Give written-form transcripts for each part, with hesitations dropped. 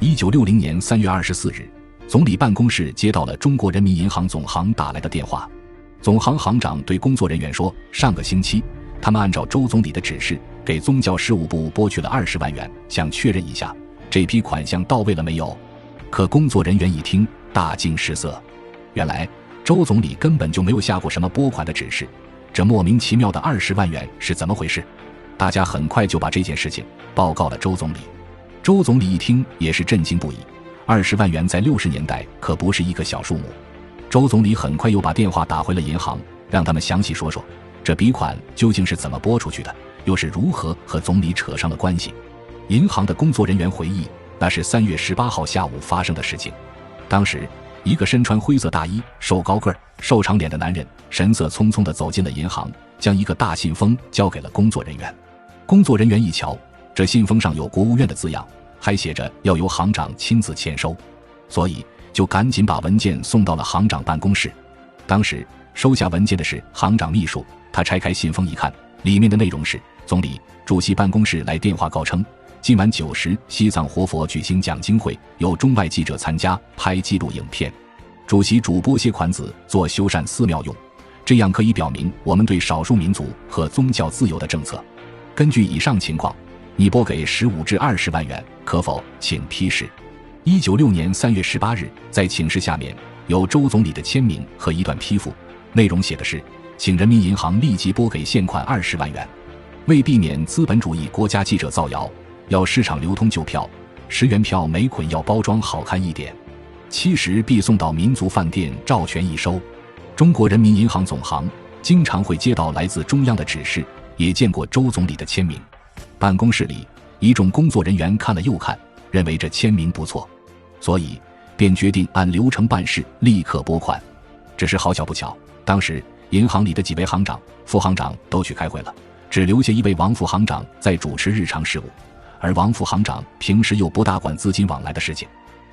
1960年3月24日，总理办公室接到了中国人民银行总行打来的电话。总行行长对工作人员说，上个星期他们按照周总理的指示给宗教事务部拨去了20万元，想确认一下这批款项到位了没有。可工作人员一听大惊失色，原来周总理根本就没有下过什么拨款的指示，这莫名其妙的20万元是怎么回事？大家很快就把这件事情报告了周总理。周总理一听也是震惊不已，20万元在60年代可不是一个小数目。周总理很快又把电话打回了银行，让他们详细说说这笔款究竟是怎么拨出去的，又是如何和总理扯上了关系。银行的工作人员回忆，那是3月18号下午发生的事情。当时一个身穿灰色大衣、瘦高个儿、瘦长脸的男人神色匆匆地走进了银行，将一个大信封交给了工作人员。工作人员一瞧，这信封上有国务院的字样，还写着要由行长亲自签收，所以就赶紧把文件送到了行长办公室。当时收下文件的是行长秘书，他拆开信封一看，里面的内容是：总理，主席办公室来电话告称，今晚9时西藏活佛举行讲经会，有中外记者参加，拍记录影片。主席主拨些款子做修缮寺庙用，这样可以表明我们对少数民族和宗教自由的政策。根据以上情况，你拨给15至20万元，可否？请批示。196年3月18日，在请示下面有周总理的签名和一段批复，内容写的是：请人民银行立即拨给现款20万元。为避免资本主义国家记者造谣，要市场流通旧票，10元票每捆要包装好看一点，70必送到民族饭店赵全一收。中国人民银行总行经常会接到来自中央的指示，也见过周总理的签名。办公室里一众工作人员看了又看，认为这签名不错，所以便决定按流程办事，立刻拨款。只是好巧不巧，当时银行里的几位行长、副行长都去开会了，只留下一位王副行长在主持日常事务，而王副行长平时又不大管资金往来的事情。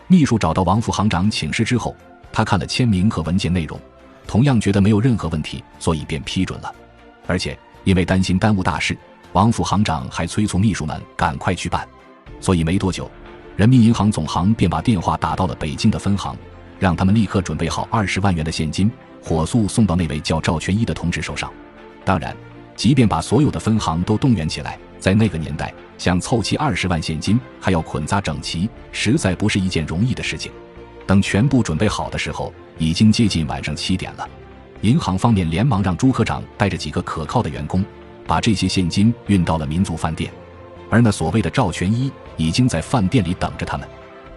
秘书找到王副行长请示之后，他看了签名和文件内容，同样觉得没有任何问题，所以便批准了。而且因为担心耽误大事，王副行长还催促秘书们赶快去办，所以没多久，人民银行总行便把电话打到了北京的分行，让他们立刻准备好20万元的现金，火速送到那位叫赵全一的同志手上。当然，即便把所有的分行都动员起来，在那个年代想凑齐20万现金还要捆扎整齐，实在不是一件容易的事情。等全部准备好的时候，已经接近晚上7点了。银行方面连忙让朱科长带着几个可靠的员工把这些现金运到了民族饭店，而那所谓的赵全一已经在饭店里等着他们。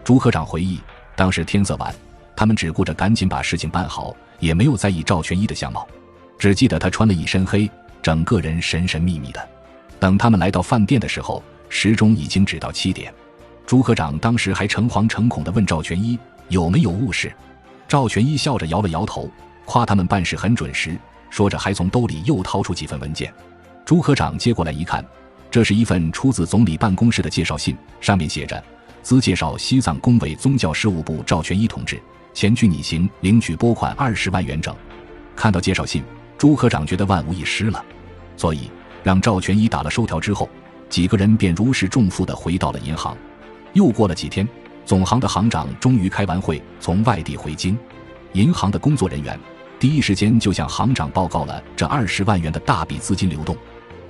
朱科长回忆，当时天色晚，他们只顾着赶紧把事情办好，也没有在意赵全一的相貌，只记得他穿了一身黑，整个人神神秘秘的。等他们来到饭店的时候，时钟已经指到7点。朱科长当时还诚惶诚恐地问赵全一有没有误事。赵全一笑着摇了摇头，夸他们办事很准时，说着还从兜里又掏出几份文件。朱科长接过来一看，这是一份出自总理办公室的介绍信，上面写着：兹介绍西藏工委宗教事务部赵全一同志前去拟行领取拨款20万元整。看到介绍信，朱科长觉得万无一失了，所以让赵全一打了收条之后，几个人便如释重负地回到了银行。又过了几天，总行的行长终于开完会从外地回京，银行的工作人员第一时间就向行长报告了这20万元的大笔资金流动。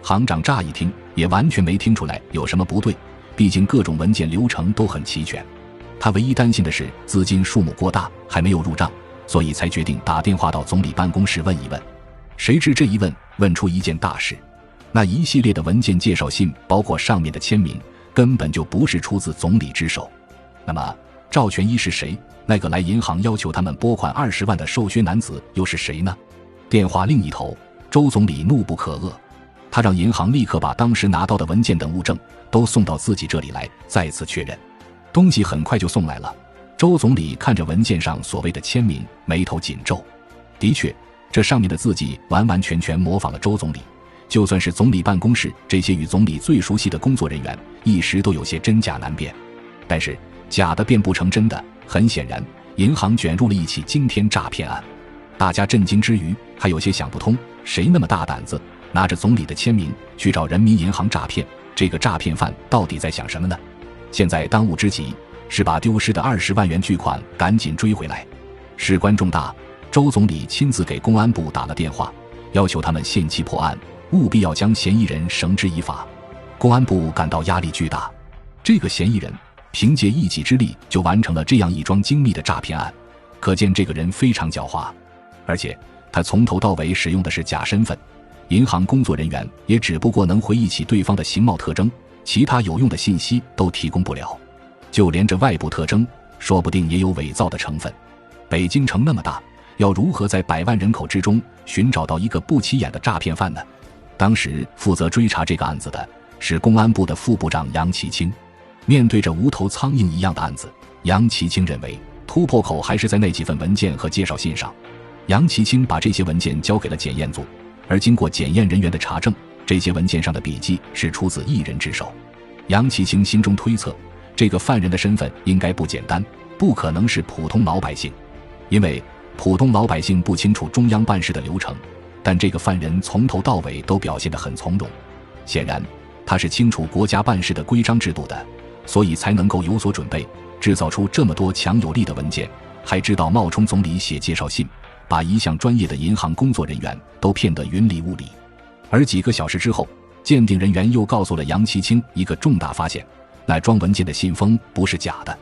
行长乍一听也完全没听出来有什么不对，毕竟各种文件流程都很齐全。他唯一担心的是资金数目过大，还没有入账，所以才决定打电话到总理办公室问一问。谁知这一问，问出一件大事。那一系列的文件介绍信，包括上面的签名，根本就不是出自总理之手。那么赵全一是谁？那个来银行要求他们拨款20万的瘦削男子又是谁呢？电话另一头，周总理怒不可遏，他让银行立刻把当时拿到的文件等物证都送到自己这里来，再次确认。东西很快就送来了，周总理看着文件上所谓的签名，眉头紧皱。的确，这上面的字迹完完全全模仿了周总理，就算是总理办公室这些与总理最熟悉的工作人员，一时都有些真假难辨。但是假的变不成真的，很显然银行卷入了一起惊天诈骗案。大家震惊之余，还有些想不通，谁那么大胆子拿着总理的签名去找人民银行诈骗？这个诈骗犯到底在想什么呢？现在当务之急是把丢失的20万元巨款赶紧追回来。事关重大，周总理亲自给公安部打了电话，要求他们限期破案，务必要将嫌疑人绳之以法。公安部感到压力巨大，这个嫌疑人凭借一己之力就完成了这样一桩精密的诈骗案，可见这个人非常狡猾，而且他从头到尾使用的是假身份，银行工作人员也只不过能回忆起对方的形貌特征，其他有用的信息都提供不了，就连这外部特征说不定也有伪造的成分。北京城那么大，要如何在100万人口之中寻找到一个不起眼的诈骗犯呢？当时负责追查这个案子的是公安部的副部长杨其清。面对着无头苍蝇一样的案子，杨其清认为突破口还是在那几份文件和介绍信上。杨其清把这些文件交给了检验组，而经过检验人员的查证，这些文件上的笔迹是出自一人之手。杨其清心中推测，这个犯人的身份应该不简单，不可能是普通老百姓，因为普通老百姓不清楚中央办事的流程，但这个犯人从头到尾都表现得很从容，显然他是清楚国家办事的规章制度的，所以才能够有所准备，制造出这么多强有力的文件，还知道冒充总理写介绍信，把一向专业的银行工作人员都骗得云里雾里。而几个小时之后，鉴定人员又告诉了杨其清一个重大发现，那装文件的信封不是假的，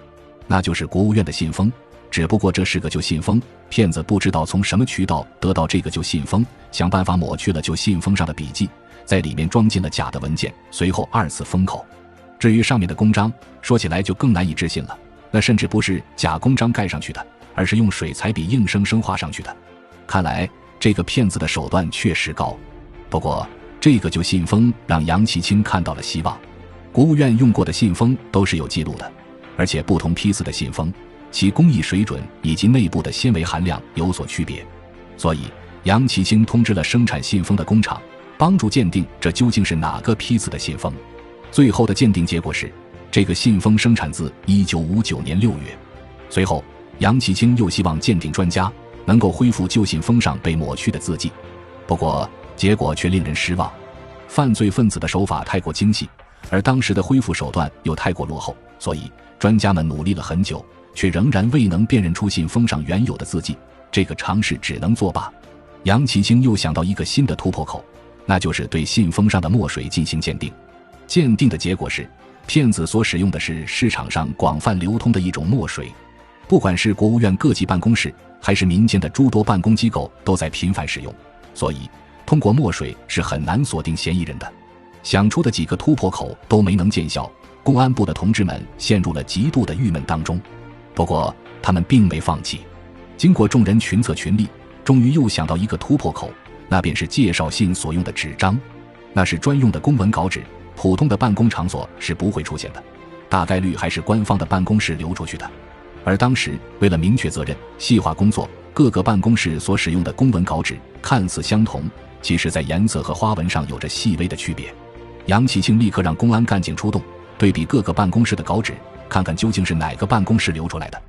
那就是国务院的信封，只不过这是个旧信封，骗子不知道从什么渠道得到这个旧信封，想办法抹去了旧信封上的笔记，在里面装进了假的文件，随后2次封口。至于上面的公章，说起来就更难以置信了，那甚至不是假公章盖上去的，而是用水彩笔硬生生画上去的。看来这个骗子的手段确实高。不过这个旧信封让杨其清看到了希望，国务院用过的信封都是有记录的，而且不同批次的信封其工艺水准以及内部的纤维含量有所区别，所以杨其清通知了生产信封的工厂，帮助鉴定这究竟是哪个批次的信封。最后的鉴定结果是，这个信封生产自1959年6月。随后杨其清又希望鉴定专家能够恢复旧信封上被抹去的字迹，不过结果却令人失望。犯罪分子的手法太过精细，而当时的恢复手段又太过落后，所以专家们努力了很久，却仍然未能辨认出信封上原有的字迹，这个尝试只能作罢。杨其清又想到一个新的突破口，那就是对信封上的墨水进行鉴定。鉴定的结果是，骗子所使用的是市场上广泛流通的一种墨水，不管是国务院各级办公室还是民间的诸多办公机构都在频繁使用，所以通过墨水是很难锁定嫌疑人的。想出的几个突破口都没能见效，公安部的同志们陷入了极度的郁闷当中。不过他们并没放弃，经过众人群策群力，终于又想到一个突破口，那便是介绍信所用的纸张。那是专用的公文稿纸，普通的办公场所是不会出现的，大概率还是官方的办公室流出去的。而当时为了明确责任，细化工作，各个办公室所使用的公文稿纸看似相同，其实在颜色和花纹上有着细微的区别。杨其清立刻让公安干警出动，对比各个办公室的稿纸，看看究竟是哪个办公室流出来的。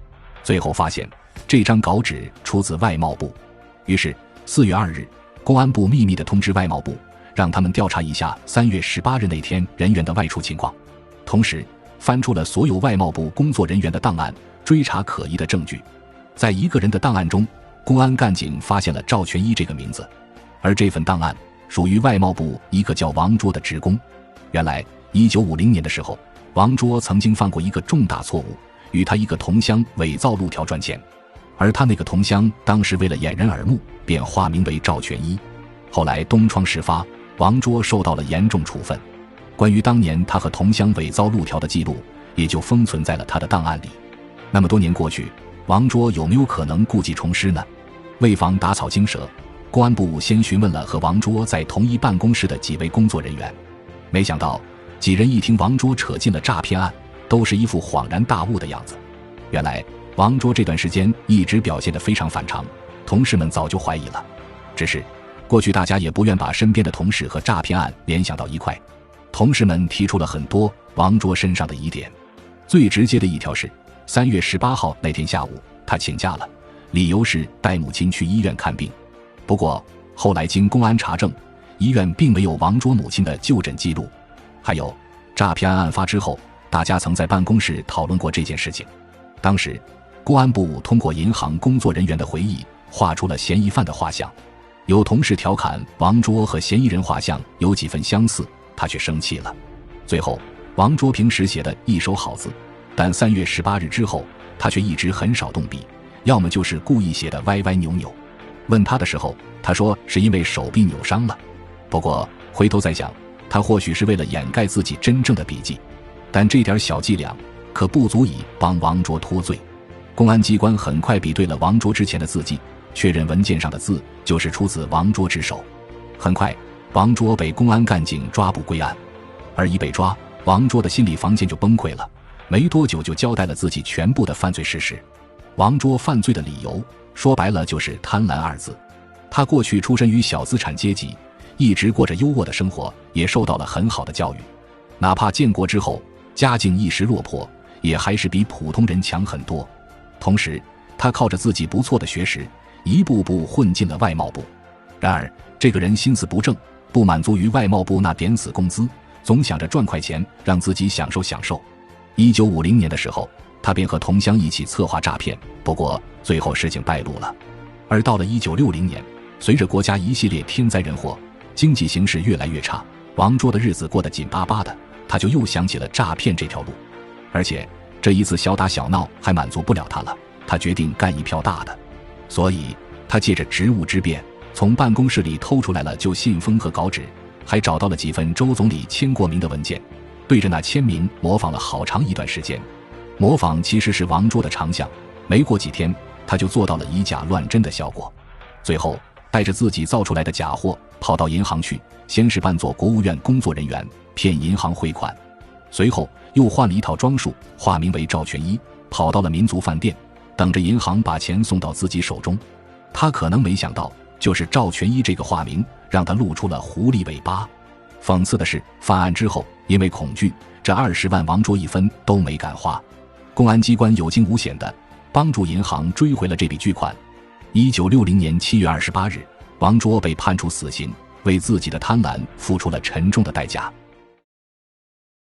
最后发现这张稿纸出自外贸部，于是4月2日，公安部秘密地通知外贸部，让他们调查一下3月18日那天人员的外出情况，同时翻出了所有外贸部工作人员的档案，追查可疑的证据。在一个人的档案中，公安干警发现了赵全一这个名字，而这份档案属于外贸部一个叫王卓的职工。原来1950年的时候，王卓曾经犯过一个重大错误，与他一个同乡伪造路条赚钱，而他那个同乡当时为了掩人耳目，便化名为赵全一。后来东窗事发，王卓受到了严重处分，关于当年他和同乡伪造路条的记录也就封存在了他的档案里。那么多年过去，王卓有没有可能故技重施呢？为防打草惊蛇，公安部先询问了和王卓在同一办公室的几位工作人员，没想到几人一听王卓扯进了诈骗案，都是一副恍然大悟的样子。原来王卓这段时间一直表现得非常反常，同事们早就怀疑了，只是过去大家也不愿把身边的同事和诈骗案联想到一块。同事们提出了很多王卓身上的疑点，最直接的一条是3月18号那天下午他请假了，理由是带母亲去医院看病。不过后来经公安查证，医院并没有王卓母亲的就诊记录。还有诈骗案案发之后，大家曾在办公室讨论过这件事情。当时公安部通过银行工作人员的回忆画出了嫌疑犯的画像，有同事调侃王卓和嫌疑人画像有几分相似，他却生气了。最后王卓平时写的一手好字，但3月18日之后他却一直很少动笔，要么就是故意写的歪歪扭扭。问他的时候，他说是因为手臂扭伤了。不过回头再想，他或许是为了掩盖自己真正的笔迹，但这点小伎俩可不足以帮王卓脱罪。公安机关很快比对了王卓之前的字迹，确认文件上的字就是出自王卓之手。很快王卓被公安干警抓捕归案，而一被抓，王卓的心理防线就崩溃了，没多久就交代了自己全部的犯罪事实。王卓犯罪的理由说白了就是贪婪2字。他过去出身于小资产阶级，一直过着优渥的生活，也受到了很好的教育，哪怕建国之后家境一时落魄，也还是比普通人强很多。同时他靠着自己不错的学识，一步步混进了外贸部。然而这个人心思不正，不满足于外贸部那点死工资，总想着赚快钱让自己享受享受。1950年的时候，他便和同乡一起策划诈骗，不过最后事情败露了。而到了1960年，随着国家一系列天灾人祸，经济形势越来越差，王卓的日子过得紧巴巴的，他就又想起了诈骗这条路。而且这一次小打小闹还满足不了他了，他决定干一票大的。所以他借着职务之便，从办公室里偷出来了旧信封和稿纸，还找到了几份周总理签过名的文件，对着那签名模仿了好长一段时间。模仿其实是王卓的长项，没过几天他就做到了以假乱真的效果。最后带着自己造出来的假货跑到银行去，先是扮作国务院工作人员骗银行汇款，随后又换了一套装束，化名为赵全一，跑到了民族饭店，等着银行把钱送到自己手中。他可能没想到，就是赵全一这个化名让他露出了狐狸尾巴。讽刺的是，犯案之后因为恐惧，这20万王卓一分都没敢花。公安机关有惊无险地帮助银行追回了这笔巨款。1960年7月28日，王卓被判处死刑，为自己的贪婪付出了沉重的代价。